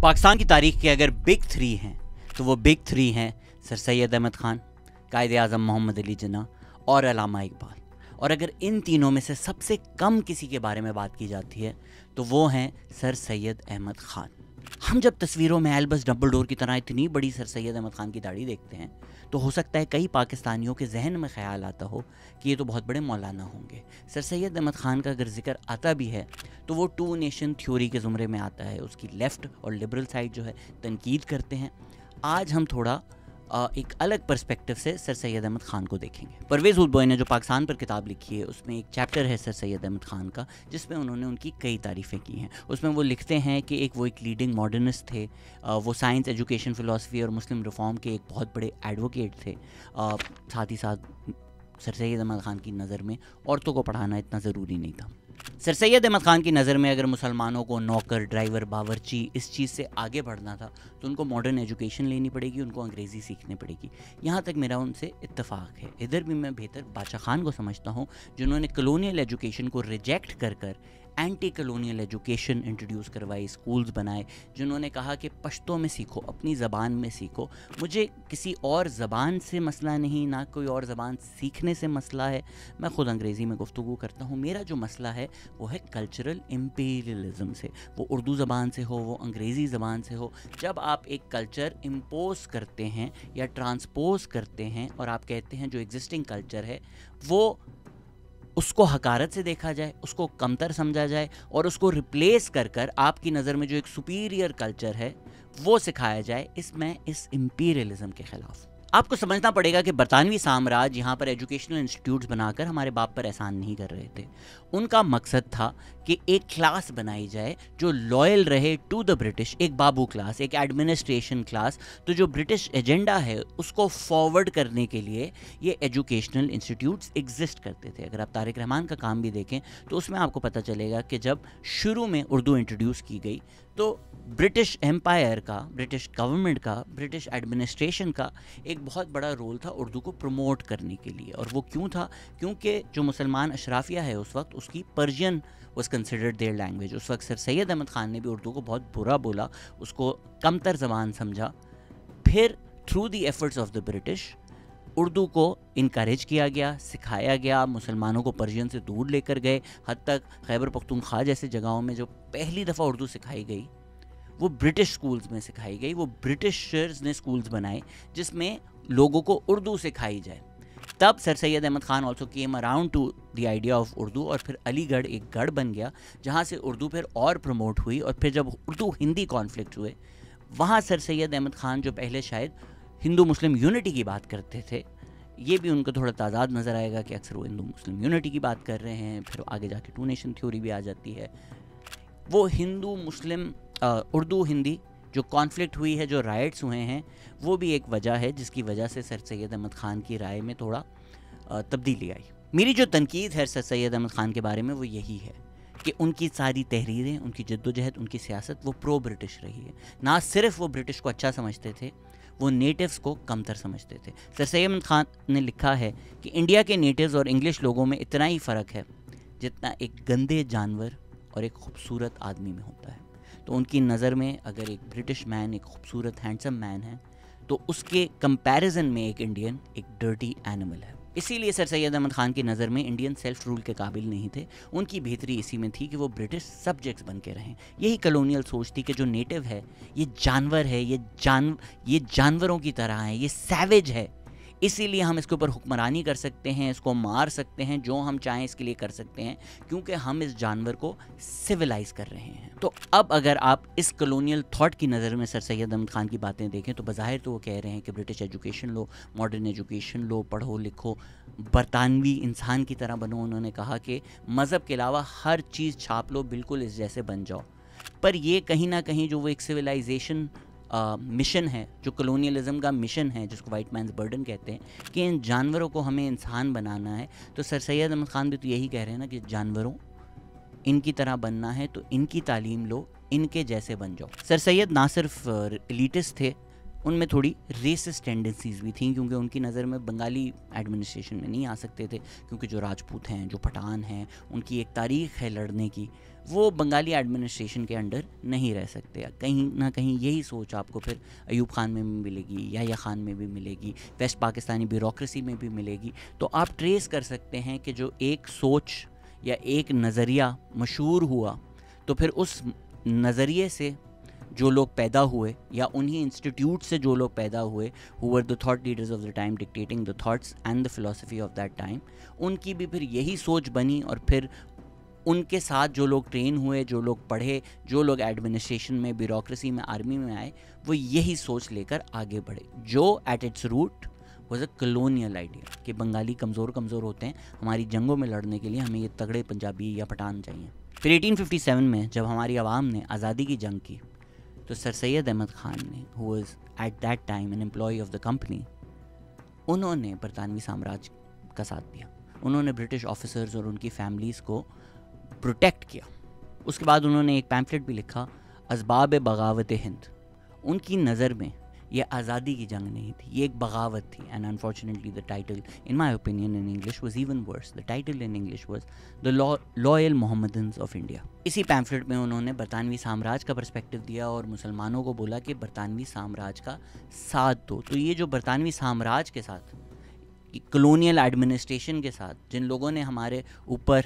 پاکستان کی تاریخ کے اگر بگ 3 ہیں تو وہ بگ 3 ہیں سر سید احمد خان، قائد اعظم محمد علی جناح اور علامہ اقبال. اور اگر ان تینوں میں سے سب سے کم کسی کے بارے میں بات کی جاتی ہے تو وہ ہیں سر سید احمد خان. ہم جب تصویروں میں ایلبس ڈمبلڈور کی طرح اتنی بڑی سر سید احمد خان کی داڑھی دیکھتے ہیں تو ہو سکتا ہے کئی پاکستانیوں کے ذہن میں خیال آتا ہو کہ یہ تو بہت بڑے مولانا ہوں گے. سر سید احمد خان کا اگر ذکر آتا بھی ہے تو وہ ٹو نیشن تھیوری کے زمرے میں آتا ہے. اس کی لیفٹ اور لبرل سائڈ جو ہے تنقید کرتے ہیں. آج ہم تھوڑا ایک الگ پرسپیکٹو سے سر سید احمد خان کو دیکھیں گے. پرویز ہوڈ نے جو پاکستان پر کتاب لکھی ہے اس میں ایک چیپٹر ہے سر سید احمد خان کا جس میں انہوں نے ان کی کئی تعریفیں کی ہیں. اس میں وہ لکھتے ہیں کہ وہ ایک لیڈنگ ماڈرنسٹ تھے. وہ سائنس، ایجوکیشن، فلاسفی اور مسلم ریفارم کے ایک بہت بڑے ایڈوکیٹ تھے. ساتھ ہی ساتھ سر سید احمد خان کی نظر میں عورتوں کو پڑھانا اتنا ضروری نہیں تھا. سر سید احمد خان کی نظر میں اگر مسلمانوں کو نوکر، ڈرائیور، باورچی اس چیز سے آگے بڑھنا تھا تو ان کو ماڈرن ایجوکیشن لینی پڑے گی، ان کو انگریزی سیکھنی پڑے گی. یہاں تک میرا ان سے اتفاق ہے. ادھر بھی میں بہتر بادشاہ خان کو سمجھتا ہوں جنہوں نے کلونیل ایجوکیشن کو ریجیکٹ کر اینٹی کلونیل ایجوکیشن انٹروڈیوس کروائی، اسکولز بنائے، جنہوں نے کہا کہ پشتو میں سیکھو، اپنی زبان میں سیکھو. مجھے کسی اور زبان سے مسئلہ نہیں، نہ کوئی اور زبان سیکھنے سے مسئلہ ہے. میں خود انگریزی میں گفتگو کرتا ہوں. میرا جو مسئلہ ہے وہ ہے کلچرل امپیریلزم سے. وہ اردو زبان سے ہو، وہ انگریزی زبان سے ہو. جب آپ ایک کلچر امپوز کرتے ہیں یا ٹرانسپوز کرتے ہیں اور آپ کہتے ہیں جو ایگزسٹنگ کلچر ہے وہ اس کو حقارت سے دیکھا جائے، اس کو کمتر سمجھا جائے اور اس کو ریپلیس کر آپ کی نظر میں جو ایک سپیریئر کلچر ہے وہ سکھایا جائے، میں اس امپیریلزم کے خلاف. آپ کو سمجھنا پڑے گا کہ برطانوی سامراج یہاں پر ایجوکیشنل انسٹیٹیوٹس بنا کر ہمارے باپ پر احسان نہیں کر رہے تھے. ان کا مقصد تھا کہ ایک کلاس بنائی جائے جو لائل رہے ٹو دا برٹش، ایک بابو کلاس، ایک ایڈمنسٹریشن کلاس. تو جو برٹش ایجنڈا ہے اس کو فارورڈ کرنے کے لیے یہ ایجوکیشنل انسٹیٹیوٹس ایگزسٹ کرتے تھے. اگر آپ طارق رحمان کا کام بھی دیکھیں تو اس میں آپ کو پتہ چلے گا کہ جب شروع میں اردو انٹروڈیوس کی گئی تو برٹش امپائر کا، برٹش گورنمنٹ کا، برٹش ایڈمنسٹریشن کا ایک بہت بڑا رول تھا اردو کو پروموٹ کرنے کے لیے. اور وہ کیوں تھا؟ کیونکہ جو مسلمان اشرافیہ ہے اس وقت، اس کی Persian was considered their language. اس وقت سر سید احمد خان نے بھی اردو کو بہت برا بولا، اس کو کمتر زبان سمجھا. پھر through the efforts of the British Urdu کو انکریج کیا گیا، سکھایا گیا. مسلمانوں کو پرشین سے دور لے کر گئے. حد تک خیبر پختونخوا جیسے جگہوں میں جو پہلی دفعہ اردو سکھائی گئی وہ برٹش سکولز میں سکھائی گئی. وہ برٹشرز نے سکولز بنائے جس میں لوگوں کو اردو سکھائی جائے. تب sir Syed Ahmed Khan also came around to the idea of Urdu. اور پھر علی گڑھ ایک گڑھ بن گیا جہاں سے اردو پھر اور پروموٹ ہوئی. اور پھر جب اردو ہندی کانفلکٹ ہوئے وہاں سر سید احمد خان جو پہلے شاید ہندو مسلم یونٹی کی بات کرتے تھے، یہ بھی ان کو تھوڑا تضاد نظر آئے گا کہ اکثر وہ ہندو مسلم یونٹی کی بات کر رہے ہیں. پھر آگے جا کے ٹو نیشن تھیوری بھی آ جاتی ہے. وہ ہندو مسلم اردو ہندی جو کانفلکٹ ہوئی ہے، جو رائٹس ہوئے ہیں، وہ بھی ایک وجہ ہے جس کی وجہ سے سر سید احمد خان کی رائے میں تھوڑا تبدیلی آئی. میری جو تنقید ہے سر سید احمد خان کے بارے میں وہ یہی ہے کہ ان کی ساری تحریریں، ان کی جد و جہد، ان کی سیاست وہ پرو برٹش رہی ہے. نہ صرف وہ برٹش کو اچھا سمجھتے تھے، وہ نیٹیوز کو کمتر سمجھتے تھے. سر سید احمد خان نے لکھا ہے کہ انڈیا کے نیٹیوز اور انگلش لوگوں میں اتنا ہی فرق ہے جتنا ایک گندے جانور اور ایک خوبصورت آدمی میں ہوتا ہے. تو ان کی نظر میں اگر ایک برٹش مین ایک خوبصورت ہینڈسم مین ہے تو اس کے کمپیریزن میں ایک انڈین ایک ڈرٹی اینیمل ہے. اسی لیے سر سید احمد خان کی نظر میں انڈین سیلف رول کے قابل نہیں تھے. ان کی بہتری اسی میں تھی کہ وہ برٹش سبجیکٹس بن کے رہیں. یہی کلونیل سوچ تھی کہ جو نیٹو ہے یہ جانور ہے، یہ جانوروں کی طرح ہے، یہ سیویج ہے، اسی لیے ہم اس کے اوپر حکمرانی کر سکتے ہیں، اس کو مار سکتے ہیں، جو ہم چاہیں اس کے لیے کر سکتے ہیں کیونکہ ہم اس جانور کو سویلائز کر رہے ہیں. تو اب اگر آپ اس کلونیل تھاٹ کی نظر میں سر سید احمد خان کی باتیں دیکھیں تو بظاہر تو وہ کہہ رہے ہیں کہ برٹش ایجوکیشن لو، ماڈرن ایجوکیشن لو، پڑھو لکھو، برطانوی انسان کی طرح بنو. انہوں نے کہا کہ مذہب کے علاوہ ہر چیز چھاپ لو، بالکل اس جیسے بن جاؤ. پر یہ کہیں نہ کہیں جو وہ ایک سویلائزیشن مشن ہے، جو کلونیلزم کا مشن ہے، جس کو وائٹ مینز برڈن کہتے ہیں کہ ان جانوروں کو ہمیں انسان بنانا ہے، تو سر سید احمد خان بھی تو یہی کہہ رہے ہیں نا کہ جانوروں ان کی طرح بننا ہے تو ان کی تعلیم لو، ان کے جیسے بن جاؤ. سر سید نہ صرف ایلیٹسٹ تھے، ان میں تھوڑی ریسسٹ ٹینڈنسیز بھی تھیں، کیونکہ ان کی نظر میں بنگالی ایڈمنسٹریشن میں نہیں آ سکتے تھے، کیونکہ جو راجپوت ہیں، جو پٹھان ہیں، ان کی ایک تاریخ ہے لڑنے کی، وہ بنگالی ایڈمنسٹریشن کے انڈر نہیں رہ سکتے. کہیں نہ کہیں یہی سوچ آپ کو پھر ایوب خان میں بھی ملے گی، یحییٰ خان میں بھی ملے گی، ویسٹ پاکستانی بیوروکریسی میں بھی ملے گی. تو آپ ٹریس کر سکتے ہیں کہ جو ایک سوچ یا ایک نظریہ مشہور ہوا، تو پھر اس نظریے سے جو لوگ پیدا ہوئے، یا انہی انسٹیٹیوٹ سے جو لوگ پیدا ہوئے who were the thought leaders of the time dictating the thoughts and the philosophy of that time، ان کی بھی پھر یہی سوچ بنی، اور پھر ان کے ساتھ جو لوگ ٹرین ہوئے، جو لوگ پڑھے، جو لوگ ایڈمنسٹریشن میں، بیوروکریسی میں، آرمی میں آئے، وہ یہی سوچ لے کر آگے بڑھے، جو at its root was a colonial idea کہ بنگالی کمزور ہوتے ہیں، ہماری جنگوں میں لڑنے کے لیے ہمیں یہ تگڑے پنجابی یا پٹھان چاہیے. پھر 1857 میں جب ہماری عوام نے آزادی کی جنگ کی، تو سر سید احمد خان نے who was at that time an employee of the company، انہوں نے برطانوی سامراج کا ساتھ دیا. انہوں نے برٹش آفیسرز اور ان کی فیملیز کو پروٹیکٹ کیا. اس کے بعد انہوں نے ایک پیمفلٹ بھی لکھا، اسباب بغاوت ہند. ان کی نظر میں یہ آزادی کی جنگ نہیں تھی، یہ ایک بغاوت تھی. And unfortunately the title in my opinion in English was even worse. The title in English was The Loyal Mohammedans of India. اسی پیمفلٹ میں انہوں نے برطانوی سامراج کا پرسپیکٹو دیا اور مسلمانوں کو بولا کہ برطانوی سامراج کا ساتھ دو. تو یہ جو برطانوی سامراج کے ساتھ، کلونیل ایڈمنسٹریشن کے ساتھ، جن لوگوں نے ہمارے اوپر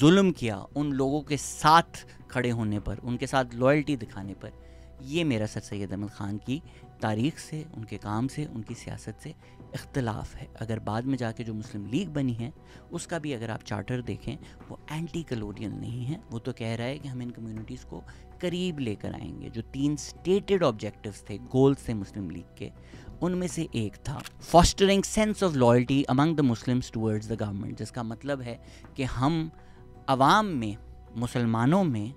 ظلم کیا، ان لوگوں کے ساتھ کھڑے ہونے پر، ان کے ساتھ لائلٹی دکھانے پر، یہ میرا سر سید احمد خان کی تاریخ سے، ان کے کام سے، ان کی سیاست سے اختلاف ہے. اگر بعد میں جا کے جو مسلم لیگ بنی ہے، اس کا بھی اگر آپ چارٹر دیکھیں، وہ اینٹی کلونیل نہیں ہے. وہ تو کہہ رہا ہے کہ ہم ان کمیونٹیز کو قریب لے کر آئیں گے. جو 3 اسٹیٹڈ آبجیکٹیوز تھے، گولز تھے مسلم لیگ کے، ان میں سے ایک تھا fostering sense of loyalty Umang the Muslims towards the government, جس کا مطلب ہے کہ ہم عوام میں، مسلمانوں میں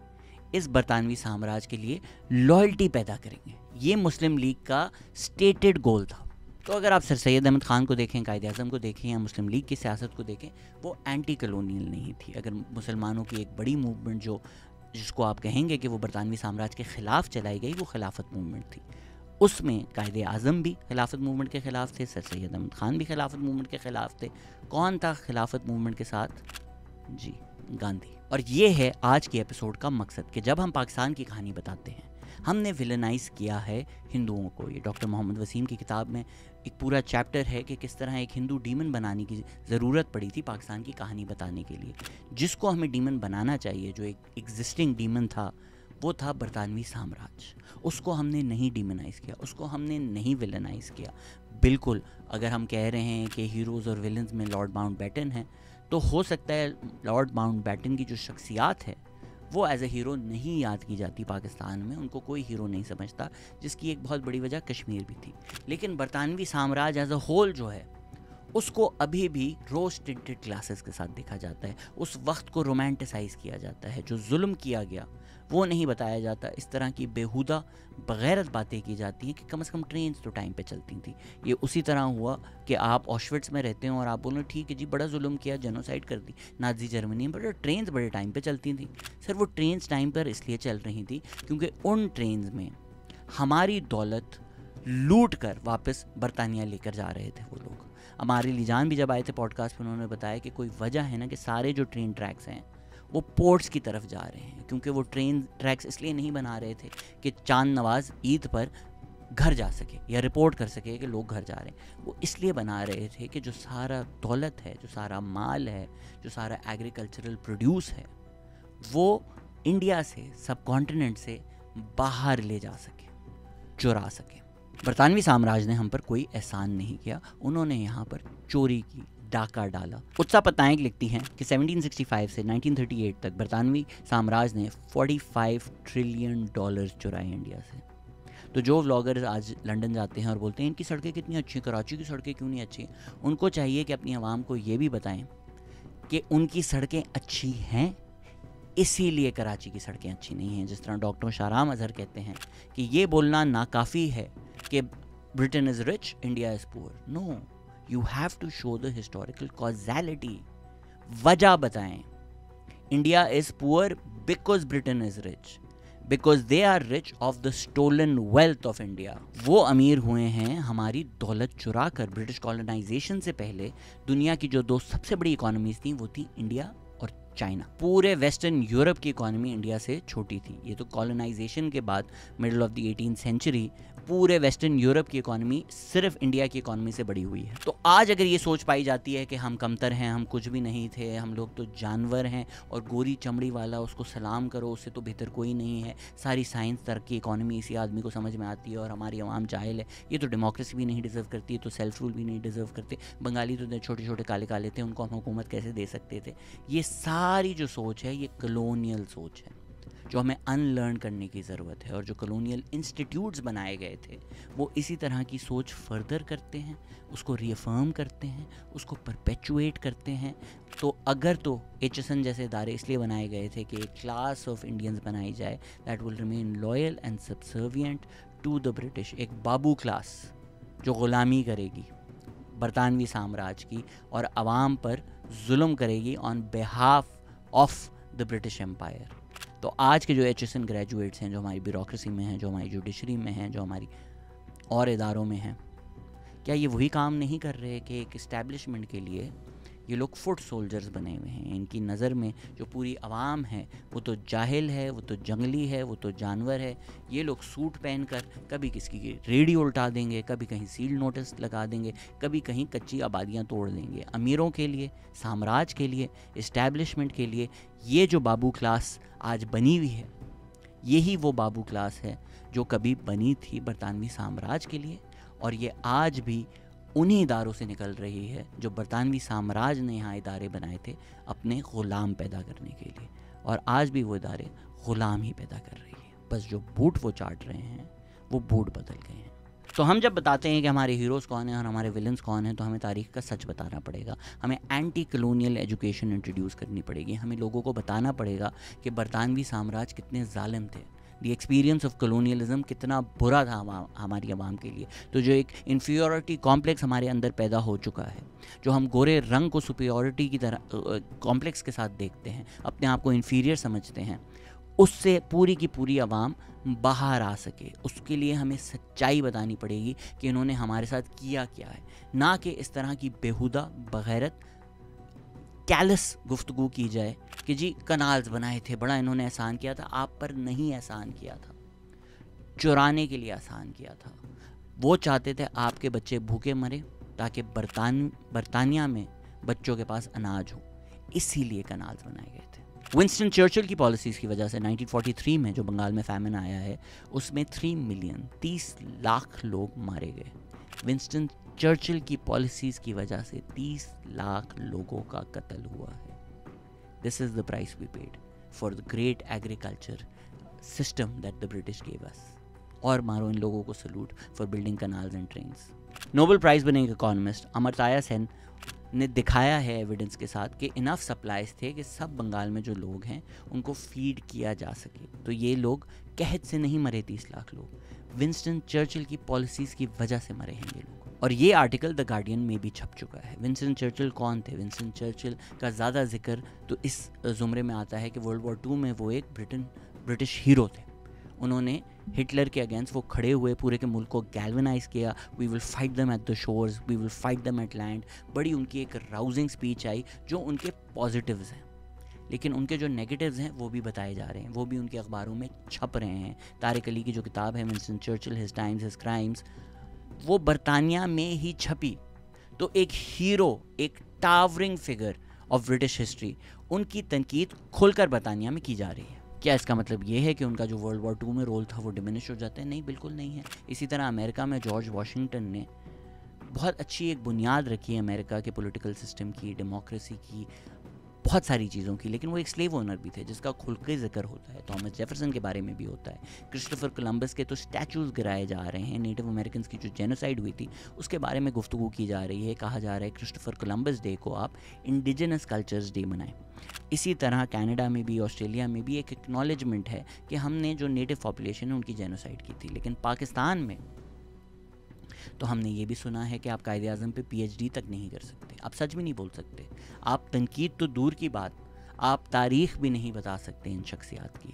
اس برطانوی سامراج کے لیے لائلٹی پیدا کریں گے. یہ مسلم لیگ کا اسٹیٹڈ گول تھا. تو اگر آپ سر سید احمد خان کو دیکھیں، قائد اعظم کو دیکھیں، یا مسلم لیگ کی سیاست کو دیکھیں، وہ اینٹی کلونیل نہیں تھی. اگر مسلمانوں کی ایک بڑی موومنٹ جس کو آپ کہیں گے کہ وہ برطانوی سامراج کے خلاف چلائی گئی، وہ خلافت موومنٹ تھی. اس میں قائد اعظم بھی خلافت موومنٹ کے خلاف تھے، سر سید احمد خان بھی خلافت موومنٹ کے خلاف تھے. کون تھا خلافت موومنٹ کے ساتھ؟ جی، گاندھی. اور یہ ہے آج کی ایپیسوڈ کا مقصد، کہ جب ہم پاکستان کی کہانی بتاتے ہیں، ہم نے ویلنائز کیا ہے ہندوؤں کو. یہ ڈاکٹر محمد وسیم کی کتاب میں ایک پورا چیپٹر ہے کہ کس طرح ایک ہندو ڈیمن بنانے کی ضرورت پڑی تھی پاکستان کی کہانی بتانے کے لیے. جس کو ہمیں ڈیمن بنانا چاہیے، جو ایک ایگزسٹنگ ڈیمن تھا، وہ تھا برطانوی سامراج. اس کو ہم نے نہیں ڈیمنائز کیا، اس کو ہم نے نہیں ویلنائز کیا. بالکل اگر ہم کہہ رہے ہیں کہ ہیروز اور ویلنز میں لارڈ ماؤنٹ بیٹن ہیں، تو ہو سکتا ہے لارڈ ماؤنٹ بیٹن کی جو شخصیات ہے وہ ایز اے ہیرو نہیں یاد کی جاتی پاکستان میں، ان کو کوئی ہیرو نہیں سمجھتا، جس کی ایک بہت بڑی وجہ کشمیر بھی تھی. لیکن برطانوی سامراج ایز اے ہول جو ہے، اس کو ابھی بھی روز ٹنٹڈ گلاسز کے ساتھ دیکھا جاتا ہے. اس وقت کو رومانٹیسائز کیا جاتا ہے. جو ظلم کیا گیا وہ نہیں بتایا جاتا. اس طرح کی بیہودہ بغیرت باتیں کی جاتی ہیں کہ کم از کم ٹرینز تو ٹائم پہ چلتی تھیں. یہ اسی طرح ہوا کہ آپ آشوٹس میں رہتے ہیں اور آپ بولیں ٹھیک ہے جی، بڑا ظلم کیا، جینوسائڈ کر دی نازی جرمنی میں، بٹ ٹرینز بڑے ٹائم پہ چلتی تھیں. سر وہ ٹرینز ٹائم پر اس لیے چل رہی تھیں کیونکہ ان ٹرینز میں ہماری دولت لوٹ کر واپس برطانیہ لے کر جا رہے تھے وہ لوگ. ہمارے علی جان بھی جب آئے تھے پوڈ کاسٹ میں، انہوں نے بتایا کہ کوئی وجہ ہے نا کہ سارے جو ٹرین ٹریکس ہیں وہ پورٹس کی طرف جا رہے ہیں، کیونکہ وہ ٹرین ٹریکس اس لیے نہیں بنا رہے تھے کہ چاند نواز عید پر گھر جا سکے یا رپورٹ کر سکے کہ لوگ گھر جا رہے ہیں. وہ اس لیے بنا رہے تھے کہ جو سارا دولت ہے، جو سارا مال ہے، جو سارا ایگریکلچرل پروڈیوس ہے، وہ انڈیا سے، سب کانٹیننٹ سے باہر لے جا سکے، چرا سکے. برطانوی سامراج نے ہم پر کوئی احسان نہیں کیا، انہوں نے یہاں پر چوری کی، ڈاکہ ڈالا. اتسا پتنائک لکھتی ہیں کہ 1765 سے 1938 تک برطانوی سامراج نے $45 ٹریلین چرائے انڈیا سے. تو جو ولاگرز آج لنڈن جاتے ہیں اور بولتے ہیں ان کی سڑکیں کتنی اچھی ہیں، کراچی کی سڑکیں کیوں نہیں اچھی، ان کو چاہیے کہ اپنی عوام کو یہ بھی بتائیں کہ ان کی سڑکیں اچھی ہیں، اسی لیے کراچی کی سڑکیں اچھی نہیں ہیں. جس طرح ڈاکٹر شاہرام اظہر کہتے ہیں کہ یہ بولنا ناکافی ہے کہ برٹن is rich, India is poor. No, you have to show the historical causality. وجہ بتائیں. India is poor because Britain is rich. because they are rich of the stolen wealth of India. وہ امیر ہوئے ہیں ہماری دولت چرا کر. برٹش کالونائزیشن سے پہلے دنیا کی جو دو سب سے بڑی اکانومیز تھیں وہ تھی انڈیا اور چائنا. پورے ویسٹرن یورپ کی اکانومی انڈیا سے چھوٹی تھی. یہ تو کالونائزیشن کے بعد middle of the 18th century پورے ویسٹرن یورپ کی اکانومی صرف انڈیا کی اکانومی سے بڑی ہوئی ہے. تو آج اگر یہ سوچ پائی جاتی ہے کہ ہم کمتر ہیں, ہم کچھ بھی نہیں تھے, ہم لوگ تو جانور ہیں, اور گوری چمڑی والا اس کو سلام کرو, اس سے تو بہتر کوئی نہیں ہے, ساری سائنس ترقی اکانومی اسی آدمی کو سمجھ میں آتی ہے اور ہماری عوام جاہل ہے, یہ تو ڈیموکریسی بھی نہیں ڈیزرو کرتی, یہ تو سیلف رول بھی نہیں ڈیزرو کرتے, بنگالی تو چھوٹے چھوٹے کالے کالے تھے, ان کو ہم حکومت کیسے دے سکتے تھے. یہ ساری جو سوچ ہے یہ کلونیل سوچ ہے جو ہمیں ان لرن کرنے کی ضرورت ہے. اور جو کلونیل انسٹیٹیوٹس بنائے گئے تھے وہ اسی طرح کی سوچ فردر کرتے ہیں, اس کو ری افرم کرتے ہیں, اس کو پرپیچویٹ کرتے ہیں. تو اگر تو HSN جیسے ادارے اس لیے بنائے گئے تھے کہ ایک کلاس آف انڈینز بنائی جائے that will remain loyal and subservient to the British, ایک بابو کلاس جو غلامی کرے گی برطانوی سامراج کی اور عوام پر ظلم کرے گی on behalf of the British empire. تو آج کے جو HSN گریجویٹس ہیں, جو ہماری بیوروکریسی میں ہیں, جو ہماری جوڈیشری میں ہیں, جو ہماری اور اداروں میں ہیں, کیا یہ وہی کام نہیں کر رہے کہ ایک اسٹیبلشمنٹ کے لیے یہ لوگ فٹ سولجرز بنے ہوئے ہیں؟ ان کی نظر میں جو پوری عوام ہے وہ تو جاہل ہے, وہ تو جنگلی ہے, وہ تو جانور ہے. یہ لوگ سوٹ پہن کر کبھی کسی کی ریڈیو الٹا دیں گے, کبھی کہیں سیل نوٹس لگا دیں گے, کبھی کہیں کچی آبادیاں توڑ دیں گے. امیروں کے لیے, سامراج کے لیے, اسٹیبلشمنٹ کے لیے یہ جو بابو کلاس آج بنی ہوئی ہے, یہی وہ بابو کلاس ہے جو کبھی بنی تھی برطانوی سامراج کے لیے, اور یہ آج بھی انہی اداروں سے نکل رہی ہے جو برطانوی سامراج نے یہاں ادارے بنائے تھے اپنے غلام پیدا کرنے کے لیے, اور آج بھی وہ ادارے غلام ہی پیدا کر رہی ہے. بس جو بوٹ وہ چاٹ رہے ہیں وہ بوٹ بدل گئے ہیں. تو ہم جب بتاتے ہیں کہ ہمارے ہیروز کون ہیں اور ہمارے ولنز کون ہیں, تو ہمیں تاریخ کا سچ بتانا پڑے گا. ہمیں اینٹی کلونیل ایجوکیشن انٹروڈیوس کرنی پڑے گی. ہمیں لوگوں کو بتانا پڑے گا کہ برطانوی سامراج کتنے ظالم تھے, دی ایکسپیرینس آف کلونیلزم کتنا برا تھا ہماری عوام کے لیے. تو جو ایک انفیورٹی کمپلیکس ہمارے اندر پیدا ہو چکا ہے, جو ہم گورے رنگ کو سپیورٹی کی طرح کمپلیکس کے ساتھ دیکھتے ہیں, اپنے آپ کو انفیریئر سمجھتے ہیں, اس سے پوری کی پوری عوام باہر آ سکے, اس کے لیے ہمیں سچائی بتانی پڑے گی کہ انہوں نے ہمارے ساتھ کیا کیا ہے, نہ کہ اس طرح کی بیہودہ بغیرت کیلس گفتگو کی جائے کہ جی کنالز بنائے تھے, بڑا انہوں نے احسان کیا تھا. آپ پر نہیں احسان کیا تھا, چرانے کے لیے احسان کیا تھا. وہ چاہتے تھے آپ کے بچے بھوکے مرے تاکہ برطانیہ میں بچوں کے پاس اناج ہو, اسی لیے کنالز بنائے گئے تھے. ونسٹن چرچل کی پالیسیز کی وجہ سے 1943 میں جو بنگال میں فیمن آیا ہے اس میں 3 ملین 30 لاکھ لوگ مارے گئے. ونسٹن چرچل کی پالیسیز کی وجہ سے 30 لاکھ لوگوں کا قتل ہوا ہے. This is the price we paid for the great agriculture system that the British gave us. اور مارو ان لوگوں کو salute for building canals and trains. Nobel prize بنے ایک اکانومسٹ امرتایا سین نے دکھایا ہے ایویڈنس کے ساتھ کہ انف سپلائز تھے کہ سب بنگال میں جو لوگ ہیں ان کو فیڈ کیا جا سکے. تو یہ لوگ قحط سے نہیں مرے 30 لاکھ لوگ, ونسٹن چرچل کی پالیسیز کی وجہ سے مرے ہیں یہ لوگ. اور یہ آرٹیکل دا گارڈین میں بھی چھپ چکا ہے. ونسٹن چرچل کون تھے؟ ونسٹن چرچل کا زیادہ ذکر تو اس زمرے میں آتا ہے کہ ورلڈ وار 2 میں وہ ایک برٹش ہیرو تھے. انہوں نے ہٹلر کے اگینسٹ وہ کھڑے ہوئے, پورے کے ملک کو گیلونائز کیا. We will fight them at the shores, we will fight them at land. بڑی ان کی ایک راؤزنگ اسپیچ آئی جو ان کے پازیٹیوز ہیں, لیکن ان کے جو نیگیٹیوز ہیں وہ بھی بتائے جا رہے ہیں, وہ بھی ان کے اخباروں میں چھپ رہے ہیں. طارق علی کی جو کتاب ہے Winston Churchill his times his crimes, وہ برطانیہ میں ہی چھپی. تو ایک ہیرو, ایک towering figure of British history, ان کی تنقید کھل کر برطانیہ میں کی جا رہی ہے. کیا اس کا مطلب یہ ہے کہ ان کا جو ورلڈ وار 2 میں رول تھا وہ ڈیمینش ہو جاتا ہے؟ نہیں, بالکل نہیں ہے. اسی طرح امریکہ میں جارج واشنگٹن نے بہت اچھی ایک بنیاد رکھی ہے امریکہ کے پولیٹیکل سسٹم کی, ڈیموکریسی کی, بہت ساری چیزوں کی, لیکن وہ ایک سلیو اونر بھی تھے جس کا کھل کے ذکر ہوتا ہے. تھامس جیفرسن کے بارے میں بھی ہوتا ہے. کرسٹوفر کولمبس کے تو اسٹیچوز گرائے جا رہے ہیں. نیٹو امریکنز کی جو جینوسائڈ ہوئی تھی اس کے بارے میں گفتگو کی جا رہی ہے. کہا جا رہا ہے کرسٹوفر کولمبس ڈے کو آپ انڈیجنس کلچرز ڈے منائیں. اسی طرح کینیڈا میں بھی, آسٹریلیا میں بھی ایک ایکنالجمنٹ ہے کہ ہم نے جو نیٹو پاپولیشن ہے ان کی جینوسائڈ کی تھی. لیکن پاکستان میں تو ہم نے یہ بھی سنا ہے کہ آپ قائد اعظم پہ PhD تک نہیں کر سکتے, آپ سچ بھی نہیں بول سکتے, آپ تنقید تو دور کی بات, آپ تاریخ بھی نہیں بتا سکتے ان شخصیات کی.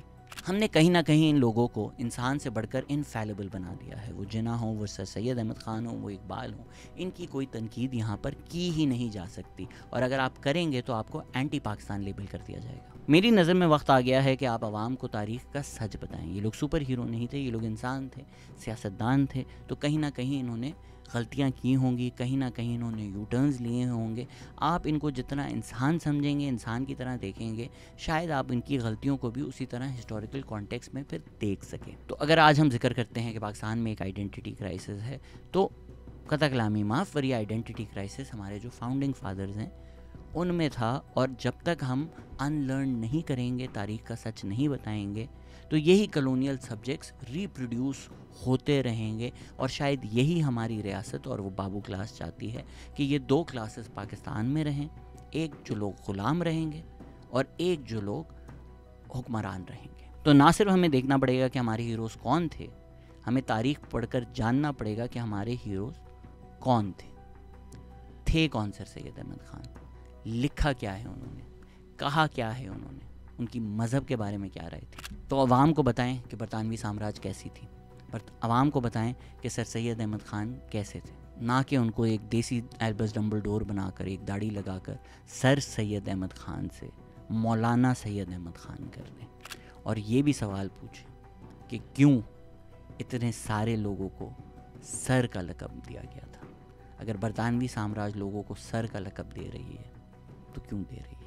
ہم نے کہیں نہ کہیں ان لوگوں کو انسان سے بڑھ کر انفیلیبل بنا دیا ہے. وہ جناح ہوں، وہ سر سید احمد خان ہوں، وہ اقبال ہوں، ان کی کوئی تنقید یہاں پر کی ہی نہیں جا سکتی، اور اگر آپ کریں گے تو آپ کو اینٹی پاکستان لیبل کر دیا جائے گا. میری نظر میں وقت آ گیا ہے کہ آپ عوام کو تاریخ کا سچ بتائیں. یہ لوگ سپر ہیرو نہیں تھے، یہ لوگ انسان تھے، سیاستدان تھے، تو کہیں نہ کہیں انہوں نے غلطیاں کی ہوں گی، کہیں نہ کہیں انہوں نے یو ٹرنز لیے ہوں گے. آپ ان کو جتنا انسان سمجھیں گے، انسان کی طرح دیکھیں گے، شاید آپ ان کی غلطیوں کو بھی اسی طرح ہسٹوریکل کانٹیکس میں پھر دیکھ سکیں. تو اگر آج ہم ذکر کرتے ہیں کہ پاکستان میں ایک آئیڈینٹی کرائسس ہے، تو قطع کلامی معاف، پر یہ آئیڈینٹی کرائسس ہمارے جو فاؤنڈنگ فادرز ہیں ان میں تھا. اور جب تک ہم ان لرن نہیں کریں گے، تاریخ کا سچ نہیں بتائیں گے، تو یہی کلونیل سبجیکٹس ریپروڈیوس ہوتے رہیں گے. اور شاید یہی ہماری ریاست اور وہ بابو کلاس چاہتی ہے کہ یہ دو کلاسز پاکستان میں رہیں، ایک جو لوگ غلام رہیں گے اور ایک جو لوگ حکمران رہیں گے. تو نہ صرف ہمیں دیکھنا پڑے گا کہ ہمارے ہیروز کون تھے، ہمیں تاریخ پڑھ کر جاننا پڑے گا کہ ہمارے ہیروز کون تھے کون. سر سید احمد خان لکھا کیا ہے انہوں نے، کہا کیا ہے انہوں نے، ان کی مذہب کے بارے میں کیا رائے تھی. تو عوام کو بتائیں کہ برطانوی سامراج کیسی تھی، عوام کو بتائیں کہ سر سید احمد خان کیسے تھے، نہ کہ ان کو ایک دیسی ایلبس ڈمبلڈور بنا کر، ایک داڑھی لگا کر سر سید احمد خان سے مولانا سید احمد خان کر دیں. اور یہ بھی سوال پوچھیں کہ کیوں اتنے سارے لوگوں کو سر کا لقب دیا گیا تھا. اگر برطانوی سامراج لوگوں کو سر کا لقب دے رہی ہے تو کیوں دے رہی ہے؟